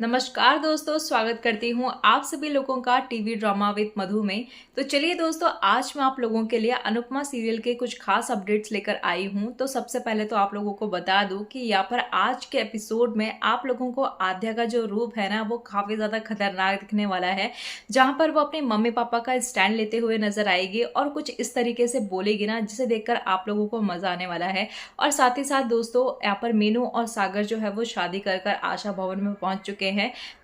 नमस्कार दोस्तों, स्वागत करती हूँ आप सभी लोगों का टीवी ड्रामा विद मधु में। तो चलिए दोस्तों, आज मैं आप लोगों के लिए अनुपमा सीरियल के कुछ खास अपडेट्स लेकर आई हूँ। तो सबसे पहले तो आप लोगों को बता दूं कि यहाँ पर आज के एपिसोड में आप लोगों को आद्या का जो रूप है ना, वो काफ़ी ज़्यादा खतरनाक दिखने वाला है। जहाँ पर वो अपने मम्मी पापा का स्टैंड लेते हुए नजर आएगी और कुछ इस तरीके से बोलेगी ना, जिसे देखकर आप लोगों को मज़ा आने वाला है। और साथ ही साथ दोस्तों, यहाँ पर मीनू और सागर जो है वो शादी कर आशा भवन में पहुंच चुके हैं।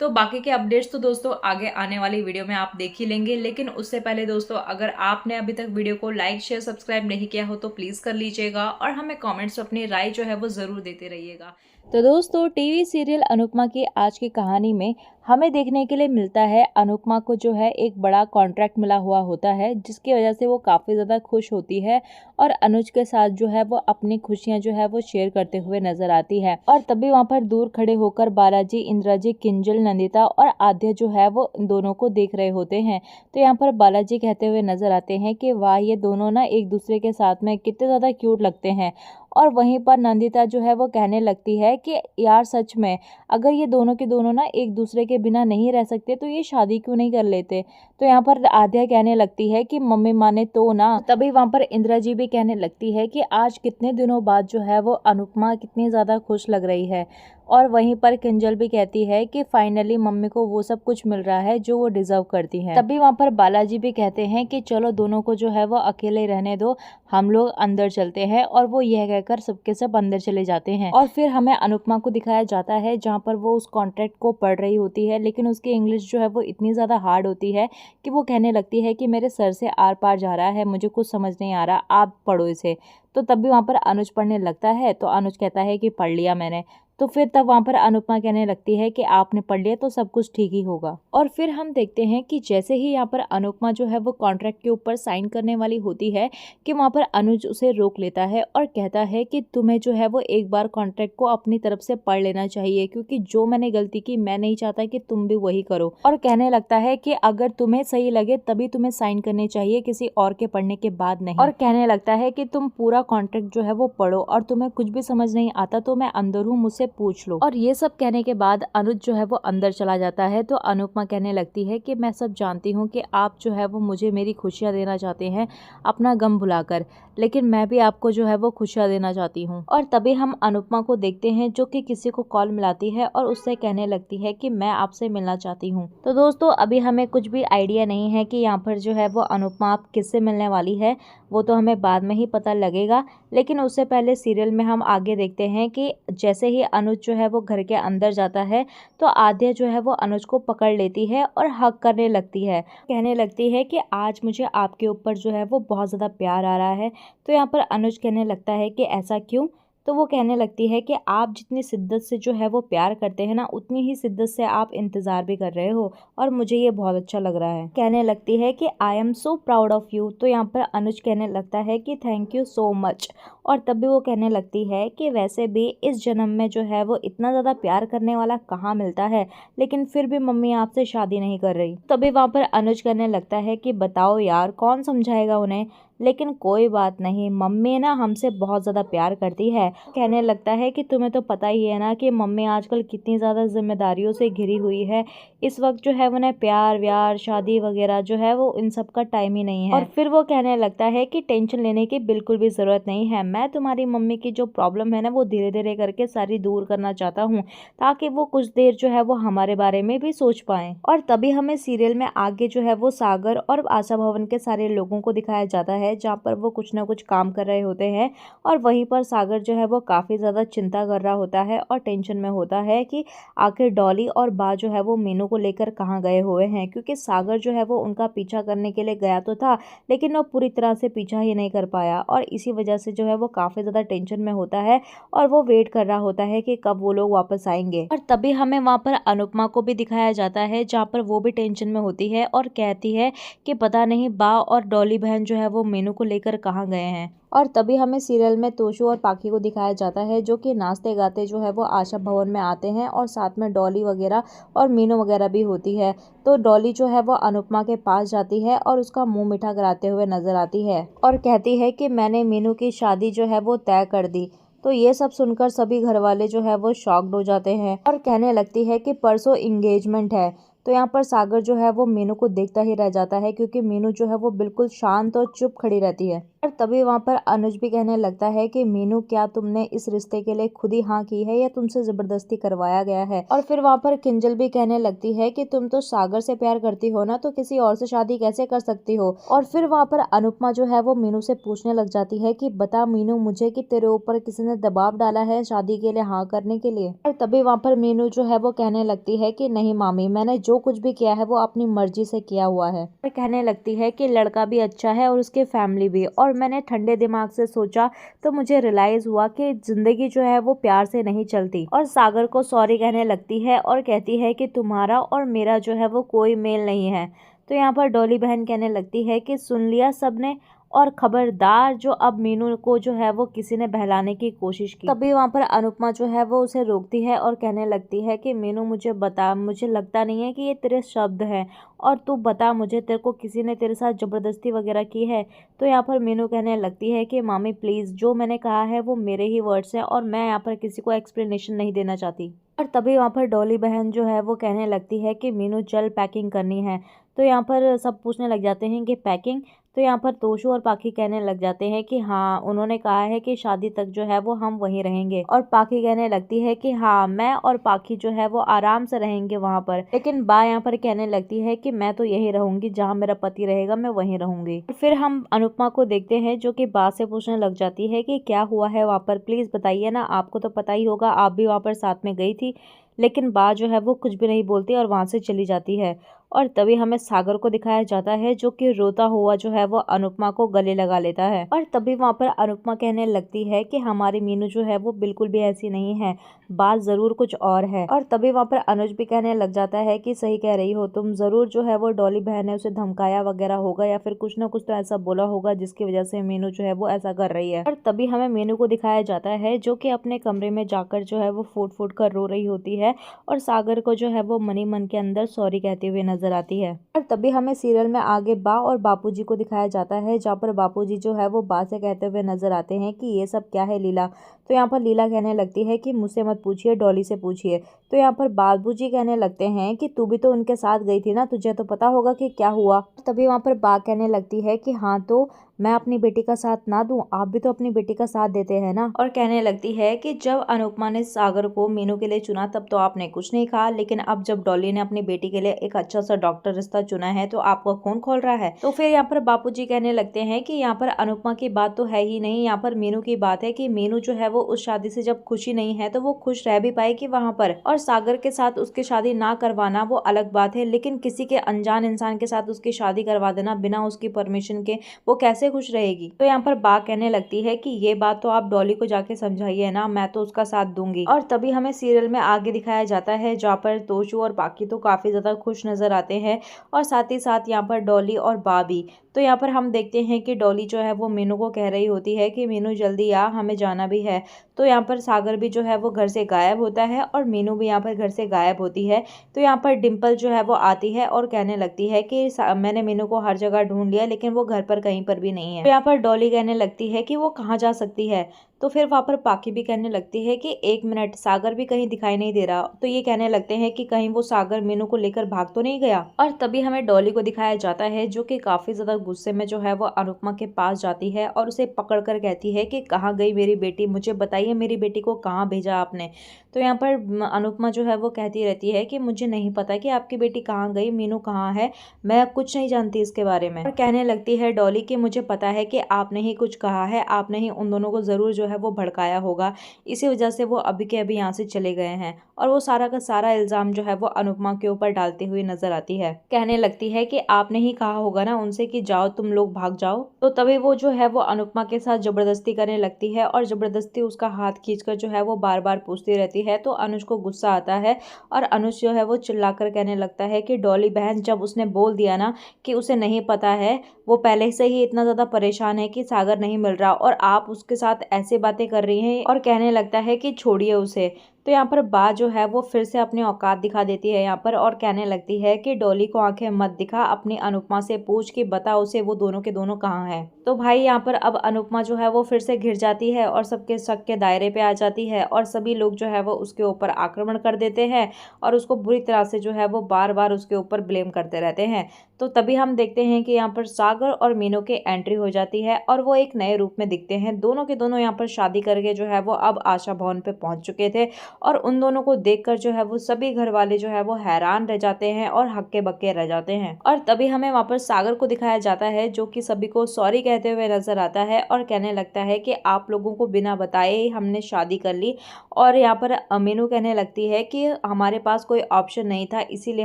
तो बाकी के अपडेट्स तो दोस्तों आगे आने वाली वीडियो में आप देख ही लेंगे। लेकिन उससे पहले दोस्तों, अगर आपने अभी तक वीडियो को लाइक शेयर सब्सक्राइब नहीं किया हो तो प्लीज कर लीजिएगा और हमें कमेंट्स में अपनी राय जो है वो जरूर देते रहिएगा। तो दोस्तों, टीवी सीरियल अनुपमा की आज की कहानी में हमें देखने के लिए मिलता है अनुपमा को जो है एक बड़ा कॉन्ट्रैक्ट मिला हुआ होता है, जिसकी वजह से वो काफ़ी ज़्यादा खुश होती है और अनुज के साथ जो है वो अपनी खुशियां जो है वो शेयर करते हुए नजर आती है। और तभी वहाँ पर दूर खड़े होकर बालाजी, इंद्राजी, किंजल, नंदिता और आद्या जो है वो इन दोनों को देख रहे होते हैं। तो यहाँ पर बालाजी कहते हुए नजर आते हैं कि वाह, ये दोनों ना एक दूसरे के साथ में कितने ज़्यादा क्यूट लगते हैं। और वहीं पर नंदिता जो है वो कहने लगती है कि यार सच में, अगर ये दोनों के दोनों ना एक दूसरे के बिना नहीं रह सकते तो ये शादी क्यों नहीं कर लेते। तो यहाँ पर आद्या कहने लगती है कि मम्मी माने तो ना। तभी वहाँ पर इंदिरा जी भी कहने लगती है कि आज कितने दिनों बाद जो है वो अनुपमा कितनी ज़्यादा खुश लग रही है। और वहीं पर किंजल भी कहती है कि फाइनली मम्मी को वो सब कुछ मिल रहा है जो वो डिजर्व करती हैं। तभी वहाँ पर बालाजी भी कहते हैं कि चलो दोनों को जो है वो अकेले रहने दो, हम लोग अंदर चलते हैं। और वो यह कहकर सबके सब अंदर चले जाते हैं। और फिर हमें अनुपमा को दिखाया जाता है जहाँ पर वो उस कॉन्ट्रैक्ट को पढ़ रही होती है, लेकिन उसकी इंग्लिश जो है वो इतनी ज़्यादा हार्ड होती है कि वो कहने लगती है कि मेरे सर से आर पार जा रहा है, मुझे कुछ समझ नहीं आ रहा, आप पढ़ो इसे। तो तब भी वहाँ पर अनुज पढ़ने लगता है तो अनुज कहता है कि पढ़ लिया मैंने। तो फिर तब वहाँ पर अनुपमा कहने लगती है कि आपने पढ़ लिया तो सब कुछ ठीक ही होगा। और फिर हम देखते हैं कि जैसे ही यहाँ पर अनुपमा जो है वो कॉन्ट्रैक्ट के ऊपर साइन करने वाली होती है कि वहाँ पर अनुज उसे रोक लेता है और कहता है कि तुम्हें जो है वो एक बार कॉन्ट्रैक्ट को अपनी तरफ से पढ़ लेना चाहिए, क्योंकि जो मैंने गलती की मैं नहीं चाहता कि तुम भी वही करो। और कहने लगता है कि अगर तुम्हें सही लगे तभी तुम्हें साइन करने चाहिए, किसी और के पढ़ने के बाद नहीं। और कहने लगता है कि तुम पूरा कॉन्ट्रैक्ट जो है वो पढ़ो और तुम्हें कुछ भी समझ नहीं आता तो मैं अंदर हूँ, मुझसे पूछ लो। और ये सब कहने के बाद अनुज जो है वो अंदर चला जाता है। तो अनुपमा कहने लगती है कि मैं सब जानती हूँ कि आप जो है वो मुझे मेरी खुशियाँ देना चाहते हैं अपना गम भुलाकर, लेकिन मैं भी आपको जो है वो खुशियाँ देना चाहती हूँ। और तभी हम अनुपमा को देखते हैं जो कि किसी को कॉल मिलाती है और उससे कहने लगती है कि मैं आपसे मिलना चाहती हूँ। तो दोस्तों, अभी हमें कुछ भी आइडिया नहीं है कि यहाँ पर जो है वो अनुपमा आप किससे मिलने वाली है, वो तो हमें बाद में ही पता लगेगा। लेकिन उससे पहले सीरियल में हम आगे देखते हैं कि जैसे ही अनुज जो है वो घर के अंदर जाता है तो आद्या जो है वो अनुज को पकड़ लेती है और हग करने लगती है। कहने लगती है कि आज मुझे आपके ऊपर जो है वो बहुत ज़्यादा प्यार आ रहा है। तो यहाँ पर अनुज कहने लगता है कि ऐसा क्यों। तो वो कहने लगती है कि आप जितनी शिद्दत से जो है वो प्यार करते हैं ना, उतनी ही शिद्दत से आप इंतज़ार भी कर रहे हो और मुझे ये बहुत अच्छा लग रहा है। कहने लगती है कि I am so proud of you. तो यहाँ पर अनुज कहने लगता है कि थैंक यू सो मच। और तब भी वो कहने लगती है कि वैसे भी इस जन्म में जो है वो इतना ज़्यादा प्यार करने वाला कहाँ मिलता है, लेकिन फिर भी मम्मी आपसे शादी नहीं कर रही। तभी वहाँ पर अनुज कहने लगता है कि बताओ यार, कौन समझाएगा उन्हें, लेकिन कोई बात नहीं, मम्मी ना हमसे बहुत ज़्यादा प्यार करती है। कहने लगता है कि तुम्हें तो पता ही है ना कि मम्मी आजकल कितनी ज़्यादा जिम्मेदारियों से घिरी हुई है। इस वक्त जो है उन्हें प्यार व्यार शादी वगैरह जो है वो इन सब का टाइम ही नहीं है। और फिर वो कहने लगता है कि टेंशन लेने की बिल्कुल भी ज़रूरत नहीं है, मैं तुम्हारी मम्मी की जो प्रॉब्लम है ना वो धीरे धीरे करके सारी दूर करना चाहता हूँ, ताकि वो कुछ देर जो है वो हमारे बारे में भी सोच पाएं। और तभी हमें सीरियल में आगे जो है वो सागर और आशा भवन के सारे लोगों को दिखाया जाता है, जहाँ पर वो कुछ ना कुछ काम कर रहे होते हैं। और वहीं पर सागर जो है वो काफ़ी ज़्यादा चिंता कर रहा होता है और टेंशन में होता है कि आखिर डॉली और बा जो है वो मीनू को लेकर कहाँ गए हुए हैं, क्योंकि सागर जो है वो उनका पीछा करने के लिए गया तो था, लेकिन वो पूरी तरह से पीछा ही नहीं कर पाया। और इसी वजह से जो है वो काफ़ी ज़्यादा टेंशन में होता है और वो वेट कर रहा होता है कि कब वो लोग वापस आएंगे। और तभी हमें वहाँ पर अनुपमा को भी दिखाया जाता है, जहाँ पर वो भी टेंशन में होती है और कहती है कि पता नहीं बा और डॉली बहन जो है वो मीनू को लेकर कहाँ गए हैं। और तभी हमें सीरियल में तोशू और पाखी को दिखाया जाता है, जो कि नाचते गाते जो है वो आशा भवन में आते हैं और साथ में डॉली वगैरह और मीनू वगैरह भी होती है। तो डॉली जो है वो अनुपमा के पास जाती है और उसका मुंह मीठा कराते हुए नजर आती है और कहती है कि मैंने मीनू की शादी जो है वो तय कर दी। तो ये सब सुनकर सभी घर वाले जो है वो शॉक्ड हो जाते हैं और कहने लगती है कि परसों इंगेजमेंट है। तो यहाँ पर सागर जो है वो मीनू को देखता ही रह जाता है, क्योंकि मीनू जो है वो बिल्कुल शांत और चुप खड़ी रहती है। और तभी वहाँ पर अनुज भी कहने लगता है कि मीनू, क्या तुमने इस रिश्ते के लिए खुद ही हाँ की है या तुमसे जबरदस्ती करवाया गया है। और फिर वहाँ पर किंजल भी कहने लगती है कि तुम तो सागर से प्यार करती हो ना, तो किसी और से शादी कैसे कर सकती हो। और फिर वहाँ पर अनुपमा जो है वो मीनू से पूछने लग जाती है कि बता मीनू मुझे, कि तेरे ऊपर किसी ने दबाव डाला है शादी के लिए हाँ करने के लिए। और तभी वहाँ पर मीनू जो है वो कहने लगती है कि नहीं मामी, मैंने जो कुछ भी किया है वो अपनी मर्जी से किया हुआ है। और कहने लगती है कि लड़का भी अच्छा है और उसकी फैमिली भी, और मैंने ठंडे दिमाग से सोचा तो मुझे रियलाइज हुआ कि जिंदगी जो है वो प्यार से नहीं चलती। और सागर को सॉरी कहने लगती है और कहती है कि तुम्हारा और मेरा जो है वो कोई मेल नहीं है। तो यहाँ पर डॉली बहन कहने लगती है कि सुन लिया सबने, और खबरदार जो अब मीनू को जो है वो किसी ने बहलाने की कोशिश की। तभी वहाँ पर अनुपमा जो है वो उसे रोकती है और कहने लगती है कि मीनू मुझे बता, मुझे लगता नहीं है कि ये तेरे शब्द हैं, और तू बता मुझे, तेरे को किसी ने तेरे साथ जबरदस्ती वगैरह की है। तो यहाँ पर मीनू कहने लगती है कि मामी प्लीज़, जो मैंने कहा है वो मेरे ही वर्ड्स हैं और मैं यहाँ पर किसी को एक्सप्लेनेशन नहीं देना चाहती। और तभी वहाँ पर डॉली बहन जो है वो कहने लगती है कि मीनू चल पैकिंग करनी है। तो यहाँ पर सब पूछने लग जाते हैं कि पैकिंग। तो यहाँ पर तोशू और पाखी कहने लग जाते हैं कि हाँ, उन्होंने कहा है कि शादी तक जो है वो हम वहीं रहेंगे। और पाखी कहने लगती है कि हाँ, मैं और पाखी जो है वो आराम से रहेंगे वहाँ पर। लेकिन बा यहाँ पर कहने लगती है कि मैं तो यहीं रहूंगी, जहाँ मेरा पति रहेगा मैं वहीं रहूंगी। फिर हम अनुपमा को देखते हैं जो कि बा से पूछने लग जाती है कि क्या हुआ है वहाँ पर, प्लीज बताइए ना, आपको तो पता ही होगा, आप भी वहाँ पर साथ में गई थी। लेकिन बा जो है वो कुछ भी नहीं बोलती और वहां से चली जाती है। और तभी हमें सागर को दिखाया जाता है जो कि रोता हुआ जो है वो अनुपमा को गले लगा लेता है। और तभी वहां पर अनुपमा कहने लगती है कि हमारी मीनू जो है वो बिल्कुल भी ऐसी नहीं है, बात जरूर कुछ और है। और तभी वहां पर अनुज भी कहने लग जाता है कि सही कह रही हो तुम, जरूर जो है वो डॉली बहन ने उसे धमकाया वगैरह होगा, या फिर कुछ ना कुछ तो ऐसा बोला होगा जिसकी वजह से मीनू जो है वो ऐसा कर रही है। और तभी हमें मीनू को दिखाया जाता है जो कि अपने कमरे में जाकर जो है वो फूट फूट कर रो रही होती है और सागर को जो है वो मनी मन के अंदर सॉरी कहते हुए नजर आती है। और तभी हमें सीरियल में आगे बा और बापूजी को दिखाया जाता है, जहाँ पर बापूजी जो है वो बा से कहते हुए नजर आते हैं कि ये सब क्या है लीला। तो यहाँ पर लीला कहने लगती है कि मुझसे मत पूछिए, डॉली से पूछिए। तो यहाँ पर बाबूजी कहने लगते हैं कि तू भी तो उनके साथ गई थी ना, तुझे तो पता होगा कि क्या हुआ। तभी वहाँ पर बा कहने लगती है कि हाँ, तो मैं अपनी बेटी का साथ ना दूं, आप भी तो अपनी बेटी का साथ देते हैं ना। और कहने लगती है कि जब अनुपमा ने सागर को मीनू के लिए चुना तब तो आपने कुछ नहीं कहा, लेकिन अब जब डॉली ने अपनी बेटी के लिए एक अच्छा सा डॉक्टर रिश्ता चुना है तो आपका खून खोल रहा है। तो फिर यहाँ पर बापूजी कहने लगते हैं कि यहाँ पर अनुपमा की बात तो है ही नहीं, यहाँ पर मीनू की बात है कि मीनू जो है वो उस शादी से जब खुशी नहीं है तो वो खुश रह भी पाएगी वहां पर, और सागर के साथ उसकी शादी ना करवाना वो अलग बात है, लेकिन किसी के अनजान इंसान के साथ उसकी शादी करवा देना बिना उसकी परमिशन के, वो कैसे खुश रहेगी। तो यहाँ पर बा कहने लगती है कि ये बात तो आप डॉली को जाके समझाइए ना, मैं तो उसका साथ दूंगी। और तभी हमें सीरियल में आगे दिखाया जाता है जहाँ पर तोशू और बाकी तो काफी ज्यादा खुश नजर आते हैं, और साथ ही साथ यहाँ पर डॉली और बा भी। तो यहाँ पर हम देखते हैं कि डॉली जो है वो मीनू को कह रही होती है कि मीनू जल्दी आ, हमें जाना भी है। तो यहाँ पर सागर भी जो है वो घर से गायब होता है और मीनू भी यहाँ पर घर से गायब होती है। तो यहाँ पर डिम्पल जो है वो आती है और कहने लगती है कि मैंने मीनू को हर जगह ढूंढ लिया लेकिन वो घर पर कहीं पर भी नहीं है। तो यहाँ पर डॉली कहने लगती है कि वो कहाँ जा सकती है। तो फिर वहाँ पर पाकी भी कहने लगती है कि एक मिनट, सागर भी कहीं दिखाई नहीं दे रहा। तो ये कहने लगते हैं कि कहीं वो सागर मीनू को लेकर भाग तो नहीं गया। और तभी हमें डॉली को दिखाया जाता है जो कि काफी ज्यादा गुस्से में जो है वो अनुपमा के पास जाती है और उसे पकड़कर कहती है कि कहाँ गई मेरी बेटी, मुझे बताइए मेरी बेटी को कहाँ भेजा आपने। तो यहाँ पर अनुपमा जो है वो कहती रहती है कि मुझे नहीं पता कि आपकी बेटी कहाँ गई, मीनू कहाँ है, मैं कुछ नहीं जानती इसके बारे में। और कहने लगती है डॉली कि मुझे पता है कि आपने ही कुछ कहा है, आपने ही उन दोनों को जरूर जो है वो भड़काया होगा, इसी वजह से वो अभी के अभी यहाँ से चले गए हैं। और वो सारा का सारा इल्जाम जो है वो अनुपमा के ऊपर डालती हुई नजर आती है। कहने लगती है कि आपने ही कहा होगा ना उनसे कि जाओ तुम लोग भाग जाओ। तो तभी वो जो है वो अनुपमा के साथ जबरदस्ती करने लगती है और जबरदस्ती उसका हाथ खींचकर जो है वो बार बार पूछती रहती है। तो अनुज को गुस्सा आता है और अनुज जो है वो चिल्लाकर कहने लगता है कि डॉली बहन, जब उसने बोल दिया ना कि उसे नहीं पता है, वो पहले से ही इतना ज्यादा परेशान है कि सागर नहीं मिल रहा और आप उसके साथ ऐसे बातें कर रही हैं, और कहने लगता है कि छोड़िए उसे। तो यहाँ पर बा जो है वो फिर से अपनी औकात दिखा देती है यहाँ पर और कहने लगती है कि डॉली को आंखें मत दिखा, अपनी अनुपमा से पूछ कि बता उसे वो दोनों के दोनों कहाँ हैं। तो भाई यहाँ पर अब अनुपमा जो है वो फिर से घिर जाती है और सबके शक के दायरे पे आ जाती है और सभी लोग जो है वो उसके ऊपर आक्रमण कर देते हैं और उसको बुरी तरह से जो है वो बार बार उसके ऊपर ब्लेम करते रहते हैं। तो तभी हम देखते हैं कि यहाँ पर सागर और मीनू की एंट्री हो जाती है और वो एक नए रूप में दिखते हैं। दोनों के दोनों यहाँ पर शादी करके जो है वो अब आशा भवन पे पहुंच चुके थे और उन दोनों को देखकर जो है वो सभी घर वाले जो है वो हैरान रह जाते हैं और हक्के बक्के रह जाते हैं। और तभी हमें वहाँ पर सागर को दिखाया जाता है जो कि सभी को सॉरी कहते हुए नजर आता है और कहने लगता है कि आप लोगों को बिना बताए ही हमने शादी कर ली। और यहाँ पर मीनू कहने लगती है कि हमारे पास कोई ऑप्शन नहीं था इसीलिए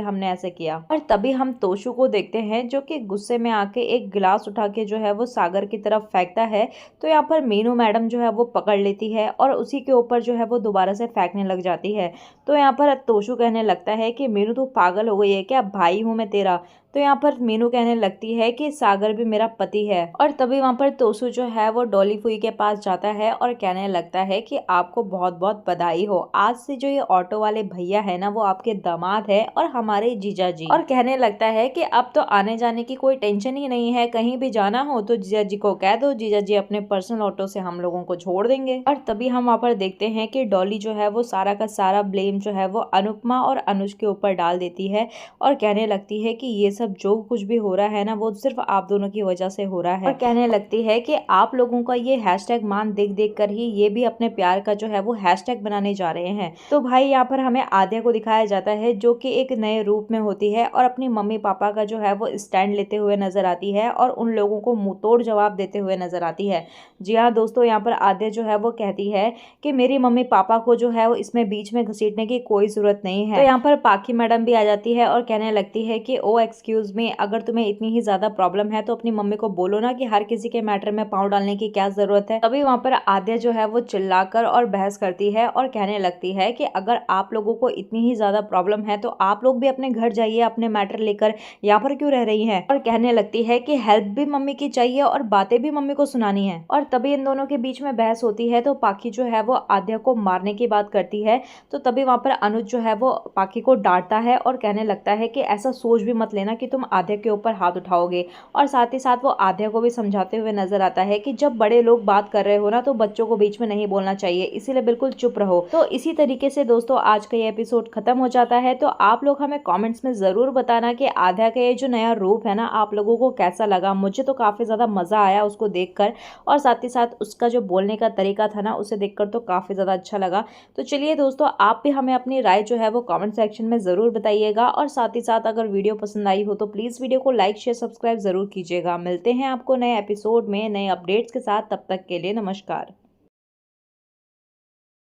हमने ऐसे किया। और तभी हम तोशु को देखते हैं जो कि गुस्से में आके एक गिलास उठा के जो है वो सागर की तरफ फेंकता है। तो यहाँ पर मीनू मैडम जो है वो पकड़ लेती है और उसी के ऊपर जो है वो दोबारा से फेंकने लग जाती है। तो यहाँ पर तोशु कहने लगता है कि मीनू तू पागल हो गई है क्या, भाई हूँ मैं तेरा। तो यहाँ पर मीनू कहने लगती है कि सागर भी मेरा पति है। और तभी वहाँ पर तोशु जो है वो डॉली फुई के पास जाता है और कहने लगता है कि आपको बहुत बहुत बधाई हो, आज से जो ये ऑटो वाले भैया है ना वो आपके दामाद है और हमारे जीजा जी। और कहने लगता है कि अब तो आने जाने की कोई टेंशन ही नहीं है, कहीं भी जाना हो तो जीजा जी को कह दो, जीजा जी अपने पर्सनल ऑटो से हम लोगों को छोड़ देंगे। और तभी हम वहाँ पर देखते हैं कि डॉली जो है वो सारा का सारा ब्लेम जो है वो अनुपमा और अनुज के ऊपर डाल देती है और कहने लगती है कि ये सब जो कुछ भी हो रहा है ना वो सिर्फ आप दोनों की वजह से हो रहा है। और कहने लगती है कि आप लोगों का ये हैशटैग मान देख देख कर ही ये भी अपने प्यार का जो है वो हैशटैग बनाने जा रहे हैं। तो भाई यहाँ पर हमें आद्या को दिखाया जाता है जो कि एक नए रूप में होती है और अपनी मम्मी पापा का जो है वो स्टैंड लेते हुए नजर आती है और उन लोगों को मुंह तोड़ जवाब देते हुए नजर आती है। जी हाँ दोस्तों, यहाँ पर आद्या जो है वो कहती है कि मेरी मम्मी पापा को जो है वो इसमें बीच में घसीटने की कोई जरूरत नहीं है। तो यहाँ पर पाखी मैडम भी आ जाती है और कहने लगती है कि ओ एक्सक्यूज मी, अगर तुम्हें इतनी ही ज्यादा प्रॉब्लम है तो अपनी मम्मी को बोलो ना कि हर किसी के मैटर में पाँव डालने की क्या जरूरत है। तभी वहाँ पर आद्या जो है वो चिल्लाकर और बहस करती है और कहने लगती है कि अगर आप लोगों को इतनी ही ज्यादा प्रॉब्लम है तो आप लोग भी अपने घर जाइए, अपने मैटर लेकर यहाँ पर क्यों रह रही हैं। और कहने लगती है कि हेल्प भी मम्मी की चाहिए और बातें भी मम्मी को सुनानी है। और तभी इन दोनों के बीच में बहस होती है तो पाखी जो है वो आद्या को मारने की बात करती है। तो तभी वहाँ पर अनुज जो है वो पाखी को डांटता है और कहने लगता है कि ऐसा सोच भी मत लेना कि तुम आद्या के ऊपर हाथ उठाओगे। और साथ ही साथ वो आद्या को भी समझाते हुए नजर आता है कि जब बड़े लोग बात कर रहे हो ना तो बच्चों को बीच में नहीं बोलना चाहिए, इसीलिए बिल्कुल चुप रहो। तो इसी तरीके से दोस्तों आज का ये एपिसोड खत्म हो जाता है। तो आप लोग हमें कमेंट्स में जरूर बताना कि आद्या का ये जो नया रूप है ना आप लोगों को कैसा लगा। मुझे तो काफी ज्यादा मजा आया उसको देखकर और साथ ही साथ उसका जो बोलने का तरीका था ना उसे देखकर तो काफी ज्यादा अच्छा लगा। तो चलिए दोस्तों, आप भी हमें अपनी राय जो है वो कमेंट सेक्शन में जरूर बताइएगा और साथ ही साथ अगर वीडियो पसंद आई हो तो प्लीज वीडियो को लाइक शेयर सब्सक्राइब जरूर कीजिएगा। मिलते हैं आपको नए एपिसोड में नए अपडेट्स के साथ, तब तक के लिए नमस्कार।